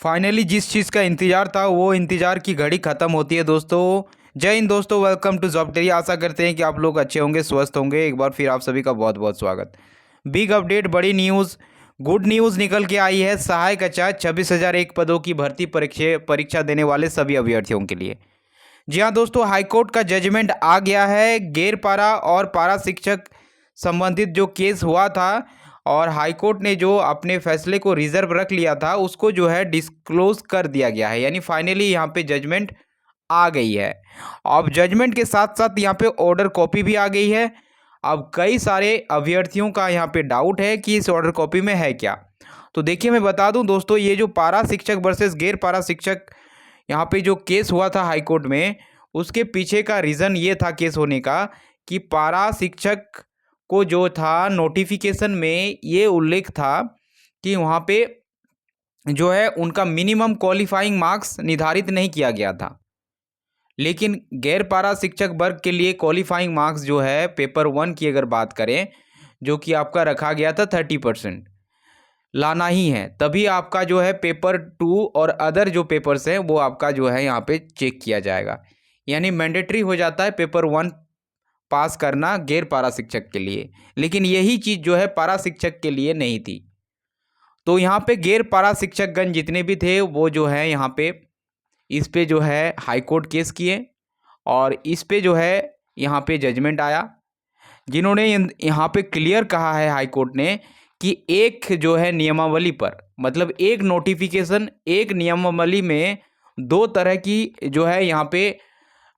Finally जिस चीज़ का इंतज़ार था वो इंतज़ार की घड़ी ख़त्म होती है दोस्तों। जय हिंद दोस्तों, वेलकम टू जॉब डेली। आशा करते हैं कि आप लोग अच्छे होंगे, स्वस्थ होंगे। एक बार फिर आप सभी का बहुत बहुत स्वागत। बिग अपडेट, बड़ी न्यूज़, गुड न्यूज़ निकल के आई है। सहायक आचार्य 26,001 पदों की भर्ती परीक्षा देने वाले सभी अभ्यर्थियों के लिए। जी हाँ दोस्तों, हाईकोर्ट का जजमेंट आ गया है। गैर पारा और पारा शिक्षक संबंधित जो केस हुआ था और हाईकोर्ट ने जो अपने फैसले को रिजर्व रख लिया था उसको जो है डिस्क्लोज कर दिया गया है, यानी फाइनली यहाँ पे जजमेंट आ गई है। अब जजमेंट के साथ साथ यहाँ पे ऑर्डर कॉपी भी आ गई है। अब कई सारे अभ्यर्थियों का यहाँ पे डाउट है कि इस ऑर्डर कॉपी में है क्या। तो देखिए, मैं बता दूं दोस्तों, ये जो पारा शिक्षक वर्सेस गैर पारा शिक्षक यहाँ पे जो केस हुआ था हाई कोर्ट में, उसके पीछे का रीज़न ये था केस होने का कि पारा शिक्षक को जो था नोटिफिकेशन में ये उल्लेख था कि वहाँ पे जो है उनका मिनिमम क्वालिफाइंग मार्क्स निर्धारित नहीं किया गया था। लेकिन गैर पारा शिक्षक वर्ग के लिए क्वालिफाइंग मार्क्स जो है पेपर 1 की अगर बात करें, जो कि आपका रखा गया था 30% लाना ही है, तभी आपका जो है पेपर 2 और अदर जो पेपर्स हैं वो आपका जो है यहाँ पे चेक किया जाएगा। यानी मैंडेटरी हो जाता है पेपर 1 पास करना गैर पारा शिक्षक के लिए। लेकिन यही चीज़ जो है पारा शिक्षक के लिए नहीं थी। तो यहाँ पे गैर पारा शिक्षकगण जितने भी थे वो जो है यहाँ पे इस पे जो है हाई कोर्ट केस किए और इस पे जो है यहाँ पे जजमेंट आया, जिन्होंने यहाँ पे क्लियर कहा है हाई कोर्ट ने कि एक जो है नियमावली पर, मतलब एक नोटिफिकेशन, एक नियमावली में दो तरह की जो है यहाँ पे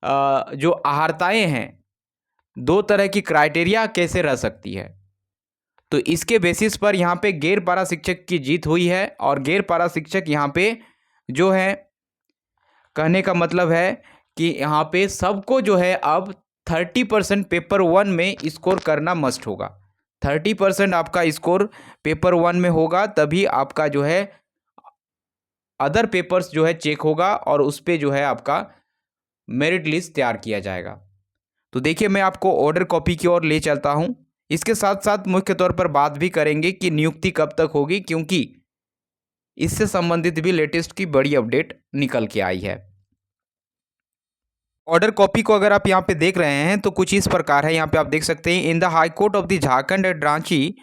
जो अहर्ताएँ हैं, दो तरह की क्राइटेरिया कैसे रह सकती है। तो इसके बेसिस पर यहाँ पे गैर पारा शिक्षक की जीत हुई है और गैर पारा शिक्षक यहाँ पे जो है, कहने का मतलब है कि यहाँ पे सबको जो है अब 30% पेपर 1 में स्कोर करना मस्ट होगा। 30% आपका स्कोर पेपर 1 में होगा, तभी आपका जो है अदर पेपर्स जो है चेक होगा और उस पर जो है आपका मेरिट लिस्ट तैयार किया जाएगा। तो देखिए, मैं आपको ऑर्डर कॉपी की ओर ले चलता हूँ। इसके साथ साथ मुख्य तौर पर बात भी करेंगे कि नियुक्ति कब तक होगी, क्योंकि इससे संबंधित भी लेटेस्ट की बड़ी अपडेट निकल के आई है। ऑर्डर कॉपी को अगर आप यहाँ पे देख रहे हैं तो कुछ इस प्रकार है। यहाँ पे आप देख सकते हैं, in the high court of the Jharkhand at Ranchi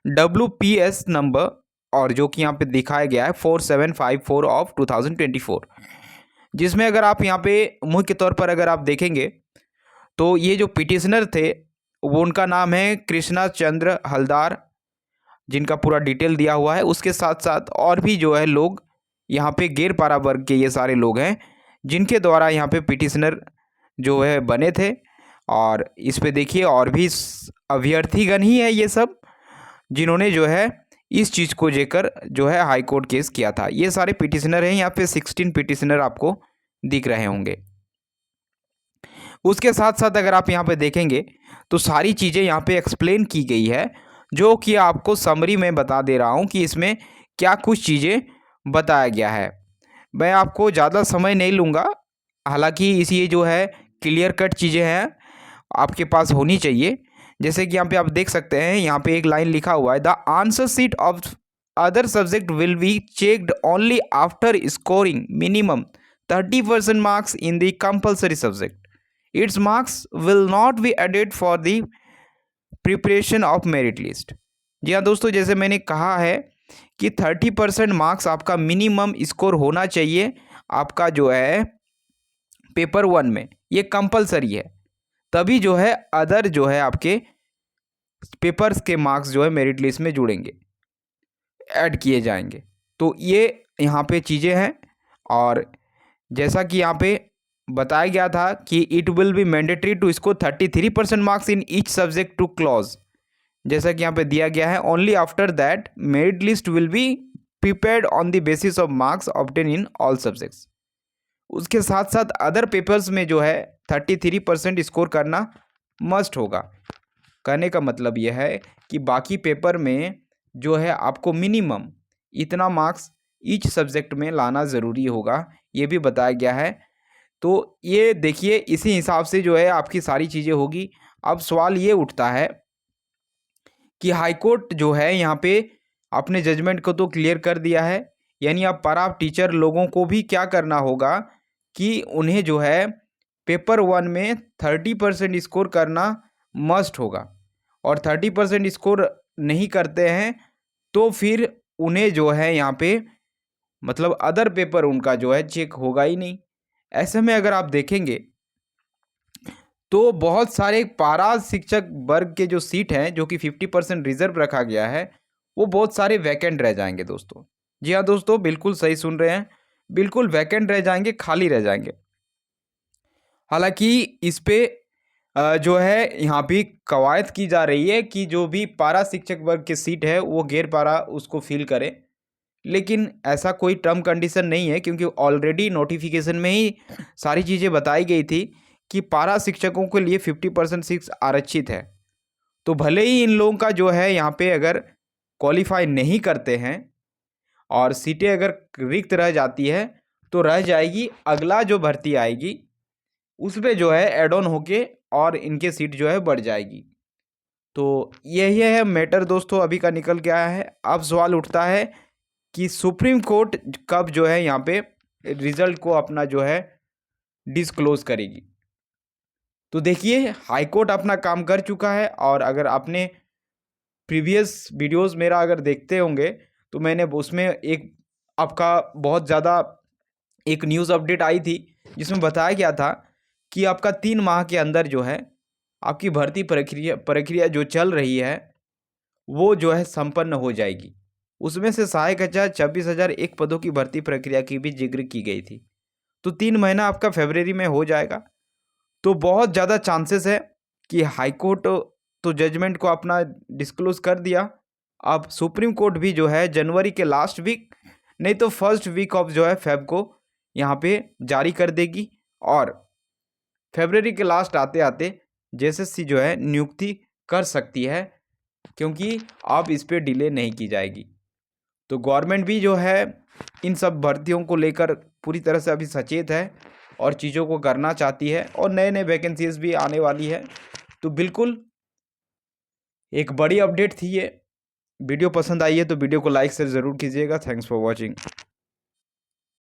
WPS number, और जो कि यहाँ पे दिखाया गया है 4754 ऑफ 2024, जिसमें अगर आप यहाँ पे मुख्य तौर पर अगर आप देखेंगे तो ये जो पिटिशनर थे वो, उनका नाम है कृष्णा चंद्र हलदार, जिनका पूरा डिटेल दिया हुआ है। उसके साथ साथ और भी जो है लोग यहाँ पे गैर पारा वर्ग के ये सारे लोग हैं जिनके द्वारा यहाँ पे पिटिशनर जो है बने थे। और इस पे देखिए और भी अभ्यर्थीगण ही है ये सब, जिन्होंने जो है इस चीज़ को लेकर जो है हाई कोर्ट केस किया था। ये सारे पिटिशनर हैं, यहाँ पे 16 पिटिशनर आपको दिख रहे होंगे। उसके साथ साथ अगर आप यहाँ पे देखेंगे तो सारी चीज़ें यहाँ पे एक्सप्लेन की गई है, जो कि आपको समरी में बता दे रहा हूँ कि इसमें क्या कुछ चीज़ें बताया गया है। मैं आपको ज़्यादा समय नहीं लूँगा, हालांकि इसी जो है क्लियर कट चीज़ें हैं आपके पास होनी चाहिए। जैसे कि यहाँ पे आप देख सकते हैं, यहाँ पे एक लाइन लिखा हुआ है, the answer sheet of other subject will be checked only after scoring minimum 30% marks in the compulsory subject. It's marks will not be added for the preparation of merit list. जी हाँ दोस्तों, जैसे मैंने कहा है कि 30% मार्क्स आपका minimum score होना चाहिए आपका जो है पेपर 1 में, ये कंपलसरी है। तभी जो है अदर जो है आपके पेपर्स के मार्क्स जो है मेरिट लिस्ट में जुड़ेंगे, ऐड किए जाएंगे। तो ये यहाँ पे चीज़ें हैं। और जैसा कि यहाँ पे बताया गया था कि it will be mandatory to score 33% marks in each subject to clause, जैसा कि यहाँ पे दिया गया है, only after that merit list will be prepared on the basis of marks obtain in all subjects. उसके साथ साथ अदर पेपर्स में जो है 33% स्कोर करना मस्ट होगा। कहने का मतलब यह है कि बाकी पेपर में जो है आपको मिनिमम इतना मार्क्स ईच सब्जेक्ट में लाना ज़रूरी होगा, ये भी बताया गया है। तो ये देखिए, इसी हिसाब से जो है आपकी सारी चीज़ें होगी। अब सवाल ये उठता है कि हाई कोर्ट जो है यहाँ पे अपने जजमेंट को तो क्लियर कर दिया है, यानी अब पारा टीचर लोगों को भी क्या करना होगा कि उन्हें जो है पेपर 1 में 30% स्कोर करना मस्ट होगा, और 30% स्कोर नहीं करते हैं तो फिर उन्हें जो है यहाँ पे मतलब अदर पेपर उनका जो है चेक होगा ही नहीं। ऐसे में अगर आप देखेंगे तो बहुत सारे पारा शिक्षक वर्ग के जो सीट हैं जो कि 50% रिजर्व रखा गया है, वो बहुत सारे वैकेंट रह जाएंगे दोस्तों। जी हाँ दोस्तों, बिल्कुल सही सुन रहे हैं, बिल्कुल वैकेंट रह जाएंगे, खाली रह जाएंगे। हालांकि इस पे जो है यहाँ भी कवायद की जा रही है कि जो भी पारा शिक्षक वर्ग की सीट है वो गैर पारा उसको फिल करे, लेकिन ऐसा कोई टर्म कंडीशन नहीं है क्योंकि ऑलरेडी नोटिफिकेशन में ही सारी चीज़ें बताई गई थी कि पारा शिक्षकों के लिए 50% सीट्स आरक्षित है। तो भले ही इन लोगों का जो है यहाँ पे अगर क्वालिफाई नहीं करते हैं और सीटें अगर रिक्त रह जाती है तो रह जाएगी, अगला जो भर्ती आएगी उस पर जो है एड ऑन होके और इनके सीट जो है बढ़ जाएगी। तो यही है मैटर दोस्तों अभी का निकल के आया है। अब सवाल उठता है कि सुप्रीम कोर्ट कब जो है यहाँ पे रिजल्ट को अपना जो है डिस्क्लोज करेगी। तो देखिए हाई कोर्ट अपना काम कर चुका है, और अगर आपने प्रीवियस वीडियोस मेरा अगर देखते होंगे तो मैंने उसमें एक आपका बहुत ज़्यादा एक न्यूज़ अपडेट आई थी जिसमें बताया गया था कि आपका 3 माह के अंदर जो है आपकी भर्ती प्रक्रिया जो चल रही है वो जो है संपन्न हो जाएगी। उसमें से सहायक आचार्य 26,001 पदों की भर्ती प्रक्रिया की भी जिक्र की गई थी। तो 3 महीना आपका फरवरी में हो जाएगा। तो बहुत ज़्यादा चांसेस है कि हाई कोर्ट तो जजमेंट को अपना डिस्क्लोज कर दिया। अब सुप्रीम कोर्ट भी जो है जनवरी के लास्ट वीक नहीं तो फर्स्ट वीक ऑफ जो है फेब को यहाँ पे जारी कर देगी, और फरवरी के लास्ट आते आते जेएसएससी जो है नियुक्ति कर सकती है, क्योंकि अब इस पर डिले नहीं की जाएगी। तो गवर्नमेंट भी जो है इन सब भर्तियों को लेकर पूरी तरह से अभी सचेत है और चीज़ों को करना चाहती है, और नए नए वैकेंसीज भी आने वाली है। तो बिल्कुल एक बड़ी अपडेट थी ये। वीडियो पसंद आई है तो वीडियो को लाइक से ज़रूर कीजिएगा। Thanks for watching.